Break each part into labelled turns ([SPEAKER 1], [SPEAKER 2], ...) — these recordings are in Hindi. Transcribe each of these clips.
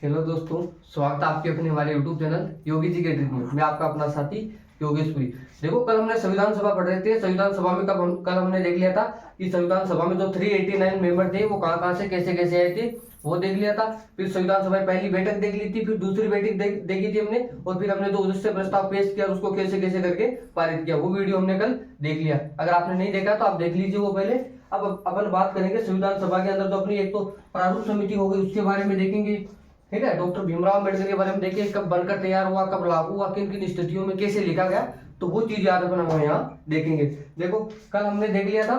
[SPEAKER 1] हेलो दोस्तों, स्वागत है आपके अपने हमारे यूट्यूब चैनल योगी जी के ड्रीम में। मैं आपका अपना साथी योगेशपुरी। देखो, कल हमने संविधान सभा पढ़ रहे थे। संविधान सभा में कल हमने देख लिया था कि संविधान सभा में जो 389 मेंबर थे वो कहाँ से कैसे कैसे आए थे, वो देख लिया था। फिर संविधान सभा पहली बैठक देख ली थी, फिर दूसरी बैठक देखी थी हमने, और फिर हमने जो सदस्य प्रस्ताव पेश किया उसको कैसे कैसे करके पारित किया, वो वीडियो हमने कल देख लिया। अगर आपने नहीं देखा तो आप देख लीजिए वो पहले। अब अपन बात करेंगे संविधान सभा के अंदर तो अपनी एक तो प्रारूप समिति हो गई, उसके बारे में देखेंगे। ठीक है, डॉक्टर भीमराव अम्बेडकर के बारे में देखिए, कब बनकर तैयार हुआ, कब लागू हुआ, किन किन स्थितियों में कैसे लिखा गया, तो वो चीज याद अपन हम यहाँ देखेंगे। देखो, कल हमने देख लिया था,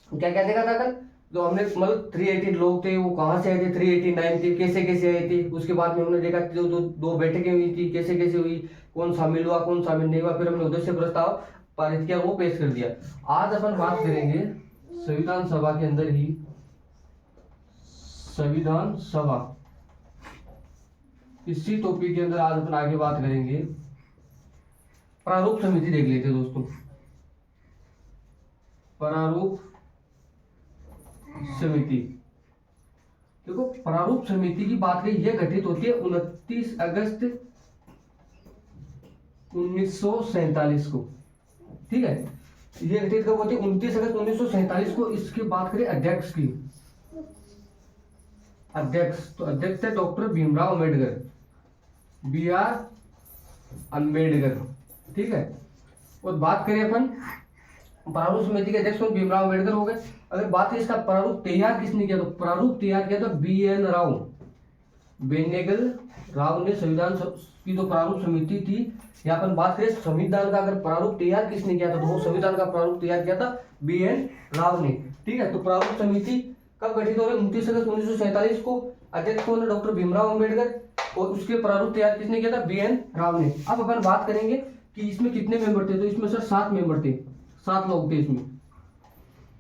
[SPEAKER 1] क्या क्या देखा था कल, जो हमने मतलब 380 लोग थे वो कहाँ से आए थे, 389 थे, कैसे कैसे आए थे। उसके बाद में हमने देखा जो दो बैठकें हुई थी, कैसे कैसे हुई, कौन शामिल हुआ कौन शामिल नहीं हुआ, फिर हमने उद्देश्य प्रस्ताव पारित किया, वो पेश कर दिया। आज अपन बात करेंगे संविधान सभा के अंदर ही, संविधान सभा इसी टॉपिक के अंदर आज अपन आगे बात करेंगे। प्रारूप समिति देख लेते हैं दोस्तों। प्रारूप समिति, देखो प्रारूप समिति की बात करें, यह गठित होती है 29 अगस्त 1947 को। ठीक है, ये गठित कब होती है, 29 अगस्त 1947 को। इसकी बात करें अध्यक्ष की, अध्यक्ष तो अध्यक्ष है डॉक्टर भीमराव अम्बेडकर, BR अम्बेडकर। ठीक है, और बात करें अपन प्रारूप समिति के अध्यक्ष भीमराव अम्बेडकर हो गए। अगर बात है इसका प्रारूप तैयार किसने किया, तो प्रारूप तैयार किया था BN राव, बेनेगल राव ने संविधान की जो प्रारूप समिति थी। यहाँ पर बात करें संविधान का, अगर प्रारूप तैयार किसने किया था, तो वो संविधान का प्रारूप तैयार किया था BN राव ने। ठीक है, तो प्रारूप समिति कब गठित हो रही है, 29 अगस्त 1947 को। अध्यक्ष कौन है, डॉक्टर भीमराव अम्बेडकर, और उसके प्रारूप तैयार किसने किया था, BN राव ने। अब अपन बात करेंगे कि इसमें कितने मेंबर थे, तो इसमें सर 7 मेंबर थे, 7 लोग थे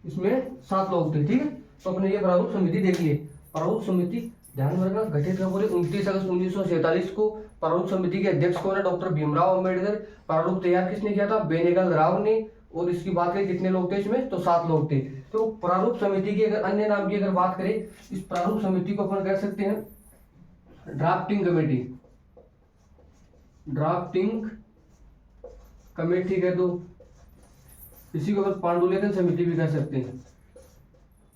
[SPEAKER 1] इसमें 7 लोग थे। ठीक है, तो अपने ये प्रारूप समिति देखिए। प्रारूप समिति ध्यान में रखना, गठित कब हो रही, 29 अगस्त 1947 को। प्रारूप समिति के अध्यक्ष कौन है, डॉक्टर भीमराव अम्बेडकर। प्रारूप तैयार किसने किया था, बेनेगल राव ने। और इसकी बात करें कितने लोग थे इसमें, तो 7 लोग थे। तो प्रारूप समिति की अगर अन्य नाम की अगर बात करें, इस प्रारूप समिति को अपन कह सकते हैं ड्राफ्टिंग कमेटी, ड्राफ्टिंग कमेटी कह दो। इसी को अपन पांडुलेखन समिति भी कह सकते हैं,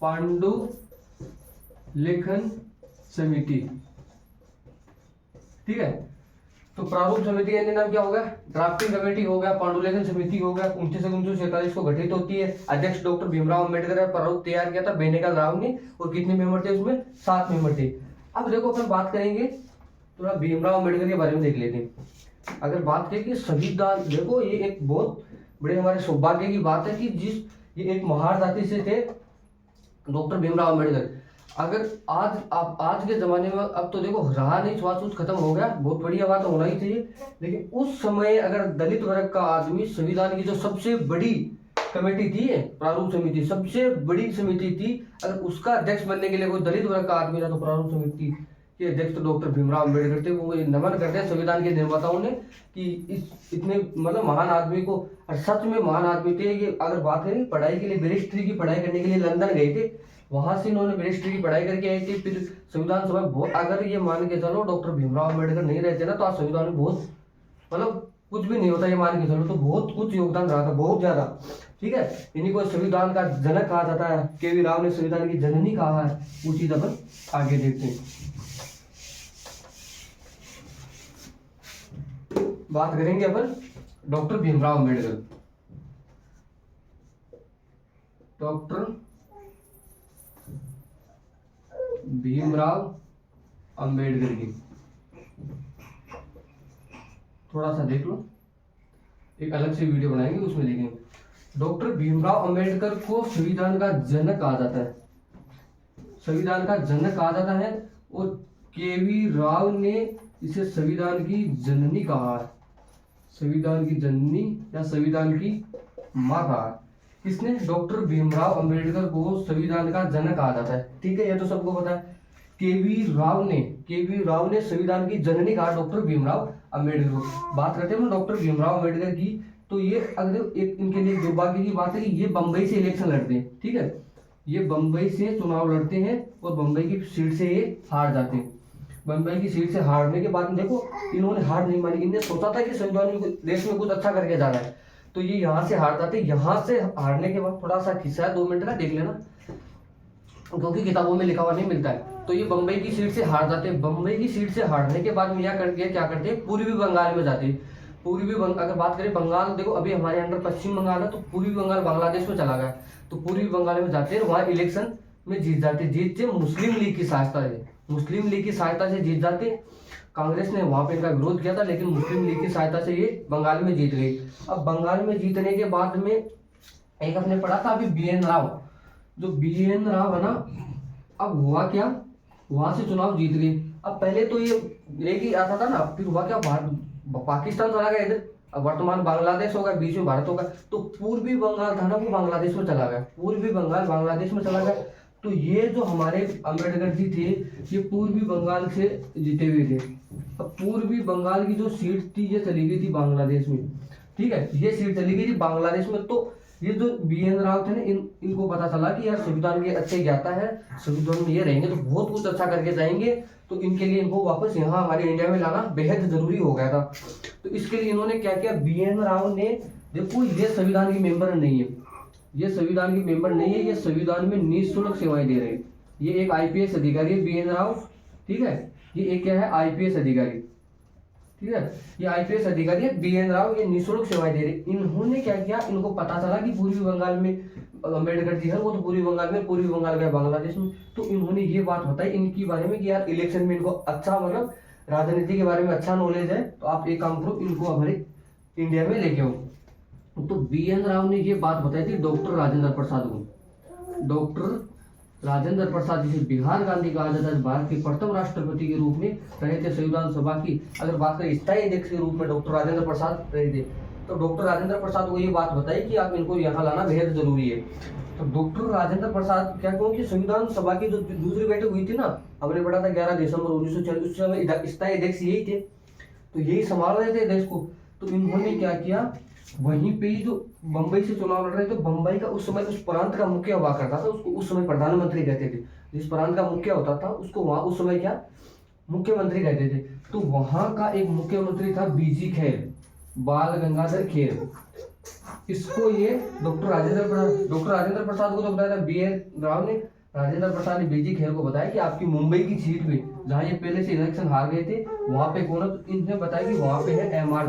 [SPEAKER 1] पांडुलेखन समिति। ठीक है, तो प्रारूप समिति का अन्य नाम क्या होगा, ड्राफ्टिंग कमेटी हो गया, पांडुलेखन समिति हो गया। 29 अगस्त 1947 को गठित होती है। अध्यक्ष डॉक्टर भीमराव अम्बेडकर है। प्रारूप तैयार किया था बेनेगल राव ने, और कितने मेंबर थे उसमें, 7 मेंबर थे। अब देखो अपन बात करेंगे थोड़ा भीमराव अम्बेडकर के बारे में देख लेते हैं। अगर बात करें कि संविधान, देखो ये एक बहुत बड़े हमारे सौभाग्य की बात है कि ये एक महान जाति से थे डॉक्टर भीमराव अम्बेडकर। अगर आज के जमाने में, अब तो देखो रहा नहीं, छुआछूत खत्म हो गया, बहुत बढ़िया बात होना ही चाहिए, लेकिन उस समय अगर दलित वर्ग का आदमी संविधान की जो सबसे बड़ी कमेटी थी, प्रारूप समिति सबसे बड़ी समिति थी, अगर उसका अध्यक्ष बनने के लिए कोई दलित वर्ग का आदमी था, तो प्रारूप समिति के अध्यक्ष तो डॉक्टर भीमराव अम्बेडकर थे। वो नमन करते हैं संविधान के निर्माताओं ने कि इस इतने मतलब महान आदमी को, और सच में महान आदमी थे ये। अगर बात करें पढ़ाई के लिए, बैरिस्ट्री की पढ़ाई करने के लिए लंदन गए थे, वहां से इन्होंने बैरिस्ट्री की पढ़ाई करके आए थे। फिर संविधान सभा, अगर ये मान के चलो डॉक्टर भीमराव अम्बेडकर नहीं रहते ना, तो आज संविधान में बहुत मतलब कुछ भी नहीं होता, ये मान के चलो, तो बहुत कुछ योगदान रहा था, बहुत ज्यादा। ठीक है, इन्हीं को संविधान का जनक कहा जाता है, KV राव ने संविधान की जननी कहा है। वो चीज अपन आगे देखते हैं, बात करेंगे अपन डॉक्टर भीमराव अम्बेडकर। डॉक्टर भीमराव अम्बेडकर की थोड़ा सा देख लो, एक अलग से वीडियो बनाएंगे उसमें देखेंगे। डॉक्टर भीमराव अम्बेडकर को संविधान का जनक कहा जाता है, संविधान का जनक कहा जाता है, और KV राव ने इसे संविधान की जननी कहा है, संविधान की जननी या संविधान की मां कहा। किसने, डॉक्टर भीमराव अम्बेडकर को संविधान का जनक कहा जाता है। ठीक है, ये तो सबको पता है। KV राव ने संविधान की जननी कहा डॉक्टर भीमराव अम्बेडकर को। बात करते हैं डॉक्टर भीमराव अम्बेडकर की, तो ये अगर एक इनके लिए दुर्भाग्य की बात है कि ये बंबई से इलेक्शन लड़ते हैं। ठीक है, ये बंबई से चुनाव लड़ते हैं और बंबई की सीट से ये हार जाते हैं। बम्बई की सीट से हारने के बाद देखो इन्होंने हार नहीं मानी, इन्हें सोचा था कि संजौली में देश में कुछ अच्छा करके जाना है, तो ये यहाँ से हार जाते। यहाँ से हारने के बाद थोड़ा सा किस्सा है, 2 मिनट का देख लेना, क्योंकि किताबों में लिखा हुआ नहीं मिलता है। तो ये बम्बई की सीट से हार जाते हैं। बम्बई की सीट से हारने के बाद क्या करते हैं, पूर्वी बंगाल में जाते हैं। अगर बात करें बंगाल, देखो अभी हमारे अंदर पश्चिम बंगाल है, तो पूर्वी बंगाल बांग्लादेश में चला गया, तो पूर्वी बंगाल में जाते हैं, वहाँ इलेक्शन में जीत जाते हैं। जीत से मुस्लिम लीग की सहायता से, मुस्लिम लीग की सहायता से जीत जाते। कांग्रेस ने वहां पे इनका विरोध किया था, लेकिन मुस्लिम लीग की सहायता से ये बंगाल में जीत गई। अब बंगाल में जीतने के बाद में एक अपने पढ़ा था अभी BN राव, जो BN राव है ना, अब हुआ क्या, वहां से चुनाव जीत गई। अब पहले तो ये एक ही आता था ना, फिर हुआ क्या, पाकिस्तान चला गया इधर, अब वर्तमान बांग्लादेश होगा, बीच में भारत होगा, तो पूर्वी बंगाल था ना वो बांग्लादेश में चला गया, पूर्वी बंगाल बांग्लादेश में चला गया। तो ये जो हमारे अम्बेडकर जी थे, ये पूर्वी बंगाल से जीते हुए थे। अब पूर्वी बंगाल की जो सीट थी ये चली गई थी बांग्लादेश में, ठीक है, ये सीट चली गई थी बांग्लादेश में। तो ये जो BN राव थे ना, इनको पता चला कि यार संविधान के अच्छे ज्ञाता है, संविधान में ये रहेंगे तो बहुत कुछ अच्छा करके जाएंगे, तो इनके लिए इनको वापस यहाँ हमारे इंडिया में लाना बेहद जरूरी हो गया था। तो इसके लिए इन्होंने क्या किया, BN राव ने, देखो ये संविधान की मेंबर नहीं है, ये संविधान की मेंबर नहीं है, ये संविधान में निःशुल्क सेवाएं दे रहे हैं। ये एक IPS अधिकारी है BN राव, ठीक है, ये एक क्या है IPS अधिकारी, ठीक है, ये IPS अधिकारी है BN राव, ये निःशुल्क सेवाएं दे रहे। इन्होंने क्या किया, इनको पता चला कि पूर्वी बंगाल में अम्बेडकर जी है, वो तो पूर्वी बंगाल में, पूर्वी बंगाल गया बांग्लादेश में, तो इन्होंने ये बात बताई इनकी बारे में कि यार इलेक्शन में इनको अच्छा, मतलब राजनीति के बारे में अच्छा नॉलेज है, तो आप एक काम करो, इनको हमारे इंडिया में लेके आओ। तो BN राव ने ये बात बताई थी डॉक्टर राजेंद्र प्रसाद को। डॉक्टर राजेंद्र प्रसाद, जिसे बिहार गांधी कहा जाता है, भारत के प्रथम राष्ट्रपति के रूप में रहे थे संविधान सभा की। अगर बात करें स्थायी अध्यक्ष के रूप में डॉक्टर राजेंद्र प्रसाद रहे थे, तो डॉक्टर राजेंद्र प्रसाद को ये बात बताई कि आप इनको यहाँ लाना बेहद जरूरी है। तो डॉक्टर राजेंद्र प्रसाद क्या कहूँ कि संविधान सभा की जो दूसरी बैठक हुई थी ना, हमने पढ़ा था 11 दिसंबर 1946, उस समय स्थायी अध्यक्ष यही थे, तो यही संभाल रहे थे देश को। तो इन्होंने क्या किया, वहीं पे ही जो बंबई से चुनाव लड़ रहे थे, तो बंबई का उस समय उस प्रांत का मुखिया हुआ करता था, उसको उस समय प्रधानमंत्री कहते थे। जिस प्रांत का मुखिया होता था उसको वहां उस समय क्या मुख्यमंत्री कहते थे। तो वहां का एक मुख्यमंत्री था BG खेर, बाल गंगाधर खेर। इसको ये डॉक्टर राजेंद्र प्रसाद को तो बताया था BN राव ने, राजेंद्र प्रसाद ने BG खेर को बताया कि आपकी मुंबई की सीट पे, जहाँ ये पहले से इलेक्शन हार गए थे, वहां पे कौन है, तो इन्होंने बताया कि वहां पे है MR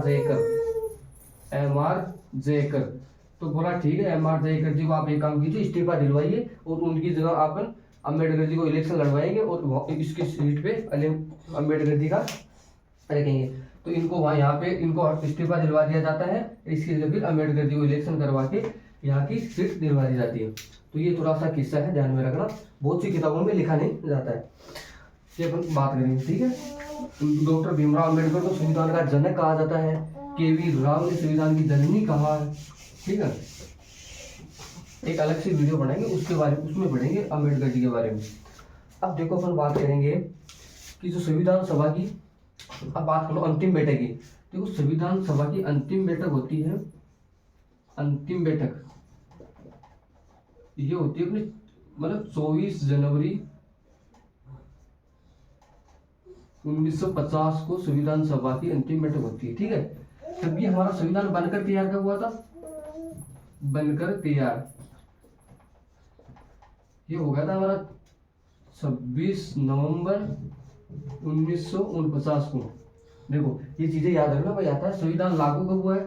[SPEAKER 1] जयकर। तो बोला ठीक है, MR जयकर जी को आप एक काम कीजिए, इस्तीफा दिलवाइए और उनकी जगह आप अम्बेडकर जी को इलेक्शन लड़वाएंगे और इसकी सीट पे अम्बेडकर जी का रखेंगे। तो इनको वहाँ यहाँ पे इनको इस्तीफा दिलवा दिया जाता है, इसकी जगह फिर अम्बेडकर जी को इलेक्शन करवा के यहाँ की सीट दिलवा दी जाती है। तो ये थोड़ा सा किस्सा है, ध्यान में रखना, बहुत सी किताबों में लिखा नहीं जाता है, ये अपन बात करेंगे, ठीक है। डॉक्टर भीमराव अम्बेडकर को संविधान का जनक कहा जाता है, KV राव ने संविधान की जननी कहा है, ठीक है। एक अलग से वीडियो बनाएंगे उसके बारे में, उसमें पढ़ेंगे अम्बेडकर जी के बारे में। अब देखो अपन बात करेंगे कि जो संविधान सभा की, अब बात करो अंतिम बैठक की। देखो संविधान सभा की अंतिम बैठक होती है, अंतिम बैठक ये होती है अपनी, मतलब 24 जनवरी 1950 को संविधान सभा की अंतिम बैठक होती है, ठीक है। तब ये हमारा संविधान बनकर तैयार कब हुआ था, बनकर तैयार ये हो गया था हमारा 26 नवंबर 1949 को। देखो ये चीजें याद रखना भाई, आता है संविधान लागू कब हुआ है,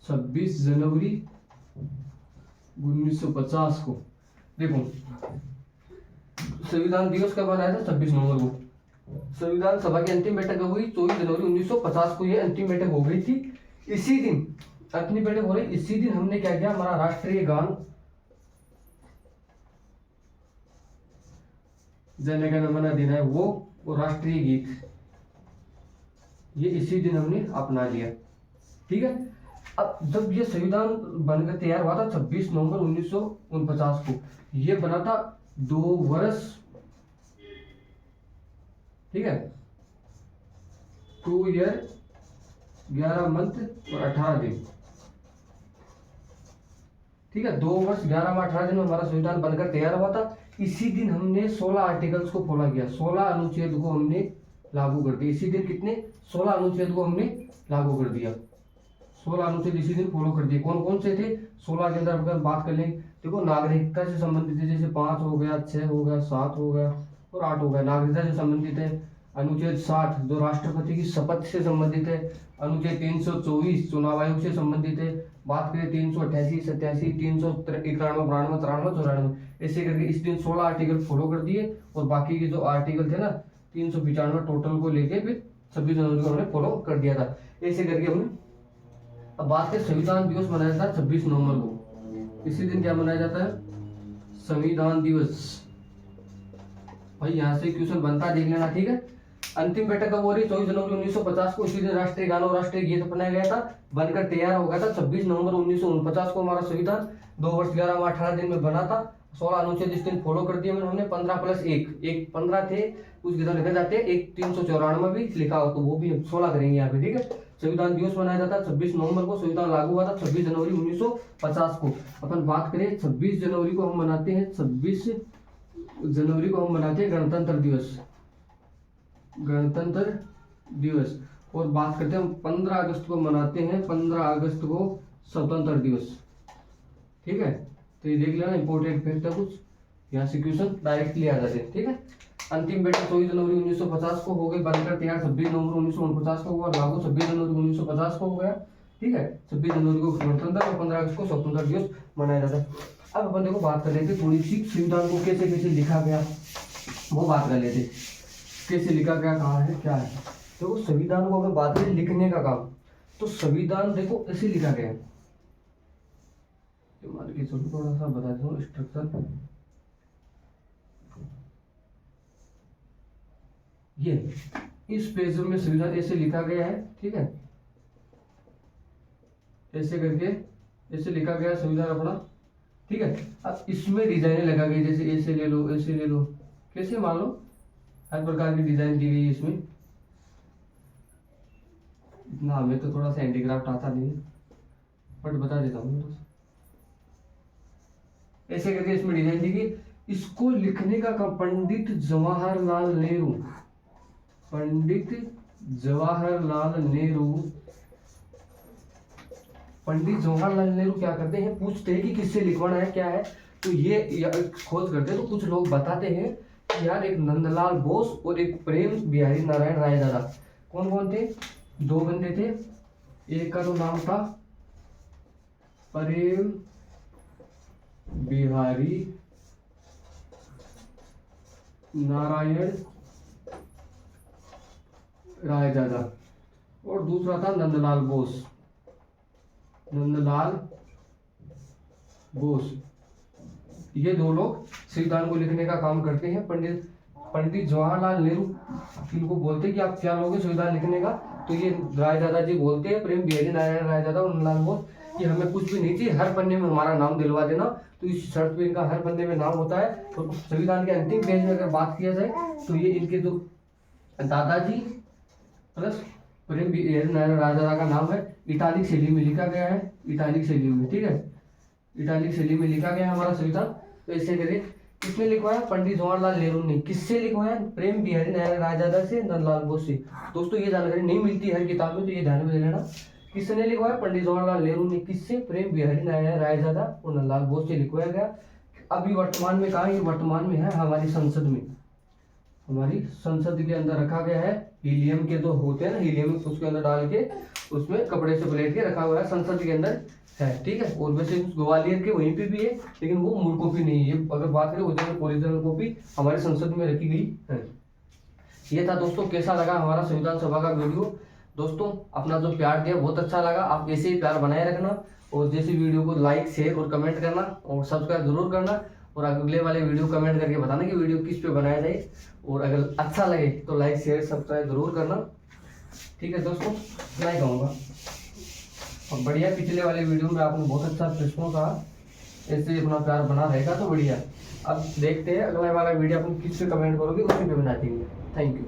[SPEAKER 1] 26 जनवरी 1950 को। देखो संविधान दिवस कब मनाया था, 26 नवंबर को। संविधान सभा की अंतिम बैठक कब हुई, 24 जनवरी 1950 को ये अंतिम बैठक हो गई थी। इसी दिन अंतिम बैठक हो रही, इसी दिन हमने क्या किया, हमारा राष्ट्रीय गान जन गण मन अधिनायक वो राष्ट्रीय गीत ये इसी दिन हमने अपना लिया, ठीक है। अब जब ये संविधान बनकर तैयार हुआ था 26 नवंबर 1949 को, ये बना था 2 वर्ष, ठीक है, 2 ईयर 11 मंथ और 18 दिन, ठीक है। 2 वर्ष 11 माह 18 दिन में हमारा संविधान बनकर तैयार हुआ था। इसी दिन हमने 16 आर्टिकल्स को फॉलो किया, 16 अनुच्छेद को हमने लागू कर दिया। इसी दिन कितने 16 अनुच्छेद को हमने लागू कर दिया, 16 अनुच्छेद इसी दिन फॉलो कर दिए। कौन कौन से थे 16 के अंदर अगर बात कर लें, देखो नागरिकता से संबंधित है, जैसे 5 हो गया, 6 हो गया, 7 हो गया और 8 हो गया। नागरिकता से संबंधित है अनुच्छेद 60 जो राष्ट्रपति की शपथ से संबंधित है। अनुच्छेद 324 चुनाव आयोग से संबंधित है। बात करें 388, 87, 391, 92, 93, 94, ऐसे करके इस दिन 16 आर्टिकल फॉलो कर दिए और बाकी के जो आर्टिकल थे ना 395 टोटल को लेके फिर 26 जनवरी को हमने फॉलो कर दिया था। ऐसे करके हमने अब बात करें संविधान दिवस मनाया जाता है 26 नवंबर को। इसी दिन क्या मनाया जाता है संविधान दिवस। भाई यहाँ से क्वेश्चन बनता है देख लेना, ठीक है। अंतिम बैठक कब हो रही है 24 जनवरी 1950 को। इसी दिन राष्ट्रीय गान और राष्ट्रीय गीत अपनाया गया था, बनकर तैयार हो गया था। 26 नवंबर 1949 को हमारा संविधान 2 वर्ष 11 माह 18 दिन में बना था। 16 अनुच्छेद इस दिन फॉलो कर दिए हमने। 15+1 15 थे, कुछ किधर लिखे जाते हैं, एक 394 भी लिखा हो तो वो भी 16 करेंगे यहाँ पे, ठीक है। संविधान दिवस मनाया जाता है 26 नवंबर को। संविधान लागू हुआ था 26 जनवरी 1950 को। अपन बात करें 26 जनवरी को हम मनाते हैं, 26 जनवरी को हम मनाते हैं गणतंत्र दिवस, गणतंत्र दिवस। और बात करते हैं हम 15 अगस्त को मनाते हैं, 15 अगस्त को स्वतंत्र दिवस, ठीक है। तो ये देख लेना इंपॉर्टेंट फैक्ट है कुछ, यहाँ से क्वेश्चन डायरेक्टली आ जाते हैं, ठीक है। अंतिम बैठक 24 जनवरी 1950 को हो गई, बनकर तैयार 26 नवंबर 1949 को हुआ, लागू 26 जनवरी 1950 को हो गया, ठीक है। 26 जनवरी को गणतंत्र और 15 अगस्त को स्वतंत्रता दिवस मनाया जाता है। अब अपन देखो बात कर लेते थोड़ी सी संविधान को कैसे कैसे लिखा गया, वो बात कर लेते कैसे लिखा गया, कहाँ है क्या है। देखो संविधान को अगर बात करें लिखने का काम, तो संविधान देखो ऐसे लिखा गया है, मान के चलो थोड़ा सा बता दूं स्ट्रक्चर। ये इस पेज में संविधान ऐसे लिखा गया है, ठीक है। ऐसे करके ऐसे लिखा गया संविधान अपना, ठीक है। अब इसमें डिजाइने लगा गई, जैसे ऐसे ले लो, ऐसे ले लो, कैसे मान लो हर प्रकार की डिजाइन दी गई है इसमें। इतना हमें तो थोड़ा सा हैंडीक्राफ्ट आता नहीं है, बट बता देता हूँ। ऐसे करके इसमें डिजाइन दी गई। इसको लिखने का काम पंडित जवाहरलाल नेहरू, पंडित जवाहरलाल नेहरू, पंडित जवाहरलाल नेहरू क्या करते हैं, पूछते हैं कि किससे लिखवाना है क्या है, तो ये खोज करते हैं। तो कुछ लोग बताते हैं कि यार एक नंदलाल बोस और एक प्रेम बिहारी नारायण रायदादा, कौन कौन थे, 2 बंदे थे। एक का तो नाम था प्रेम बिहारी नारायण रायदादा और दूसरा था नंदलाल बोस, नंदलाल बोस। ये 2 लोग संविधान को लिखने का काम करते हैं। पंडित जवाहरलाल नेहरू इनको बोलते हैं कि आप क्या लोगे संविधान लिखने का, तो ये रायदादा जी बोलते हैं, प्रेम बिहारी नारायण रायदादा और नंदलाल बोस, कि हमें कुछ भी नहीं चाहिए, हर पन्ने में हमारा नाम दिलवा देना। तो इस शर्त पे इनका हर पन्ने में नाम होता है। तो संविधान के अंतिम पेज में अगर बात किया जाए तो ये इनके जो दादाजी प्लस प्रेम बिहारी नारायण रायदादा का नाम है, इटालिक शैली में लिखा गया है, इटालिक शैली में, ठीक है। इटालिक शैली में लिखा गया है हमारा संविधान। तो ऐसे करें, किसने लिखवाया, पंडित जवाहरलाल नेहरू ने। किससे लिखवाया, प्रेम बिहारी नारायण रायदादा से, नंदलाल बोस से। दोस्तों ये जानकारी नहीं मिलती हर किताब में, तो ये ध्यान में दे लेना। किसने लिखवाया, पंडित जवाहरलाल नेहरू ने। किससे, प्रेम बिहारी नारायण रायदादा और नंदलाल बोस से लिखवाया गया। अभी वर्तमान में कहाँ है, वर्तमान में है हमारी संसद में, हमारी संसद के अंदर रखा गया है। हीलियम के जो होते हैं ना, हीलियम उसके अंदर डाल के उसमें कपड़े से पलट के रखा हुआ है, संसद के अंदर है, ठीक है। और वैसे ग्वालियर के वहीं पे भी है, लेकिन वो मूल कॉपी नहीं है। अगर बात करें ओरिजिनल कॉपी हमारे संसद में रखी गई है। ये था दोस्तों, कैसा लगा हमारा संविधान सभा का वीडियो। दोस्तों अपना जो प्यार दिया बहुत अच्छा लगा, आप ऐसे ही प्यार बनाए रखना, और जैसे वीडियो को लाइक शेयर और कमेंट करना और सब्सक्राइब जरूर करना, और अगले वाले वीडियो कमेंट करके बताना कि वीडियो किस पे बनाया जाए, और अगर अच्छा लगे तो लाइक शेयर सब्सक्राइब जरूर करना, ठीक है दोस्तों। इतना ही कहूँगा। और बढ़िया, पिछले वाले वीडियो में आपने बहुत अच्छा रिस्पॉन्स कहा, ऐसे अपना प्यार बना रहेगा तो बढ़िया। अब देखते हैं अगला वाला वीडियो अपन किस पे कमेंट करोगे, उसी पे बना देंगे। Thank you.